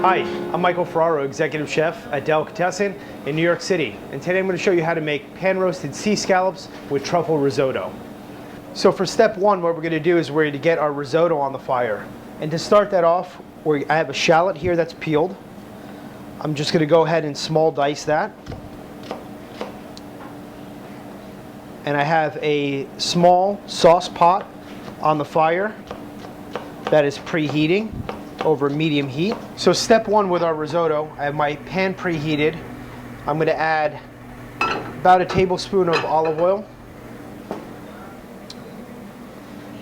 Hi, I'm Michael Ferraro, Executive Chef at Delicatessen in New York City. And today I'm going to show you how to make pan-roasted sea scallops with truffle risotto. So for step one, what we're going to do is we're going to get our risotto on the fire. And to start that off, I have a shallot here that's peeled. I'm just going to go ahead and small dice that. And I have a small sauce pot on the fire that is preheating over medium heat. So step one with our risotto, I have my pan preheated. I'm going to add about a tablespoon of olive oil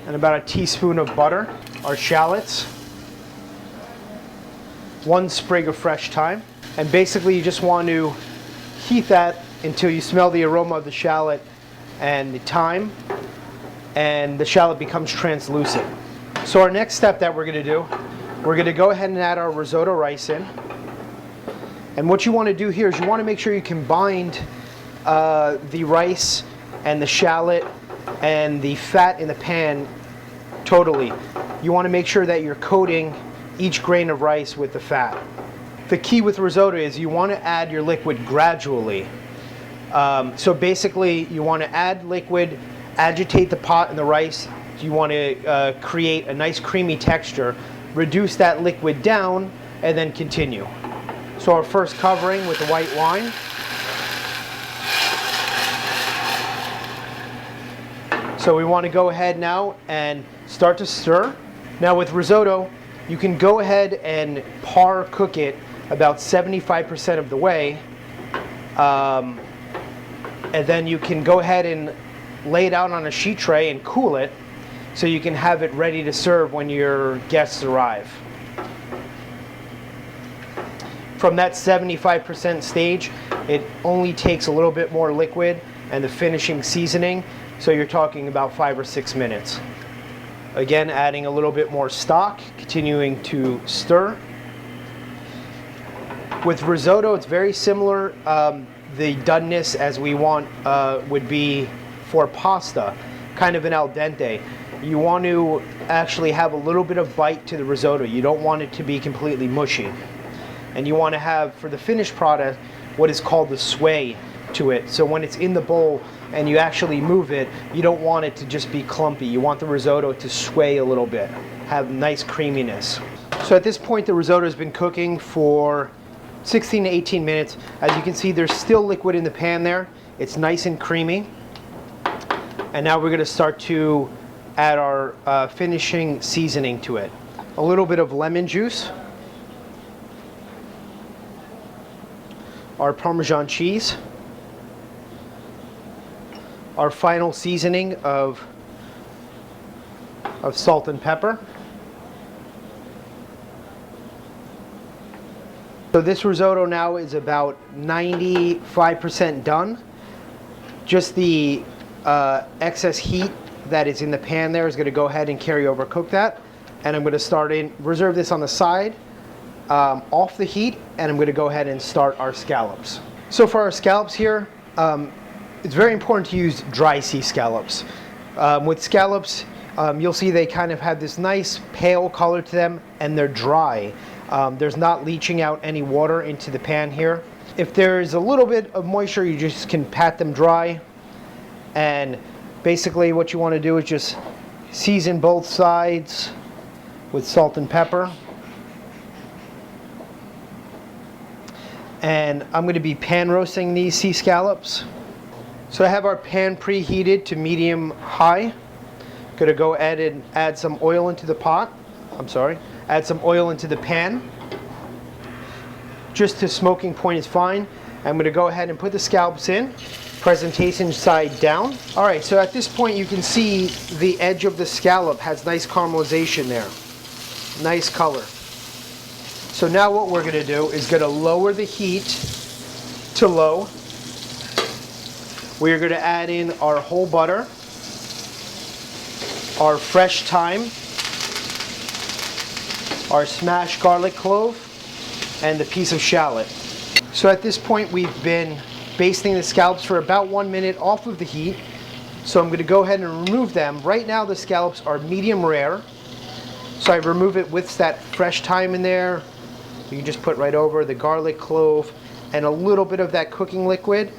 and about a teaspoon of butter, our shallots, 1 sprig of fresh thyme, and basically you just want to heat that until you smell the aroma of the shallot and the thyme, and the shallot becomes translucent. So our next step that we're going to do, we're going to go ahead and add our risotto rice in. And what you want to do here is you want to make sure you combine the rice and the shallot and the fat in the pan totally. You want to make sure that you're coating each grain of rice with the fat. The key with risotto is you want to add your liquid gradually. So basically you want to add liquid, agitate the pot and the rice. You want to create a nice creamy texture, reduce that liquid down, and then continue. So our first covering with the white wine. So we want to go ahead now and start to stir. Now with risotto, you can go ahead and par cook it about 75% of the way. And then you can go ahead and lay it out on a sheet tray and cool it so you can have it ready to serve when your guests arrive. From that 75% stage, it only takes a little bit more liquid and the finishing seasoning, so you're talking about 5 or 6 minutes. Again, adding a little bit more stock, continuing to stir. With risotto, it's very similar. The doneness as we want would be for pasta, kind of an al dente. You want to actually have a little bit of bite to the risotto. You don't want it to be completely mushy. And you want to have, for the finished product, what is called the sway to it. So when it's in the bowl and you actually move it, you don't want it to just be clumpy. You want the risotto to sway a little bit, have nice creaminess. So at this point, the risotto has been cooking for 16 to 18 minutes. As you can see, there's still liquid in the pan there. It's nice and creamy. And now we're going to start to add our finishing seasoning to it. A little bit of lemon juice, our Parmesan cheese, our final seasoning of salt and pepper. So this risotto now is about 95% done. Just the excess heat that is in the pan there is going to go ahead and carry over cook that. And I'm going to reserve this on the side, off the heat, and I'm going to go ahead and start our scallops. So for our scallops here, it's very important to use dry sea scallops. With scallops, you'll see they kind of have this nice pale color to them, and they're dry. There's not leaching out any water into the pan here. If there's a little bit of moisture, you just can pat them dry. And basically what you want to do is just season both sides with salt and pepper. And I'm going to be pan roasting these sea scallops. So I have our pan preheated to medium high. Going to go ahead and add some oil into the pot. Add some oil into the pan. Just to smoking point is fine. I'm going to go ahead and put the scallops in. Presentation side down. All right, so at this point you can see the edge of the scallop has nice caramelization there. Nice color. So now what we're going to do is going to lower the heat to low. We're going to add in our whole butter, our fresh thyme, our smashed garlic clove, and the piece of shallot. So at this point we've been basting the scallops for about 1 minute off of the heat. So I'm going to go ahead and remove them. Right now the scallops are medium rare. So I remove it with that fresh thyme in there, You can just put right over the garlic clove and a little bit of that cooking liquid.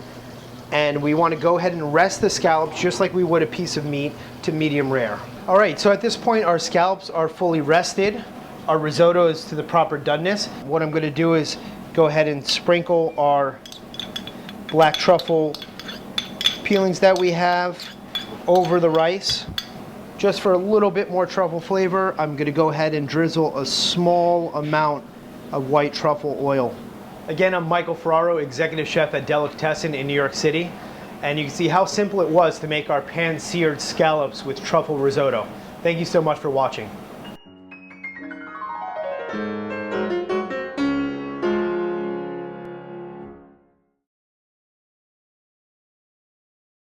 And we want to go ahead and rest the scallops just like we would a piece of meat to medium rare. All right, so at this point our scallops are fully rested. Our risotto is to the proper doneness. What I'm going to do is go ahead and sprinkle our black truffle peelings that we have over the rice. Just for a little bit more truffle flavor, I'm going to go ahead and drizzle a small amount of white truffle oil. Again, I'm Michael Ferraro, Executive Chef at Delicatessen in New York City. And you can see how simple it was to make our pan-seared scallops with truffle risotto. Thank you so much for watching.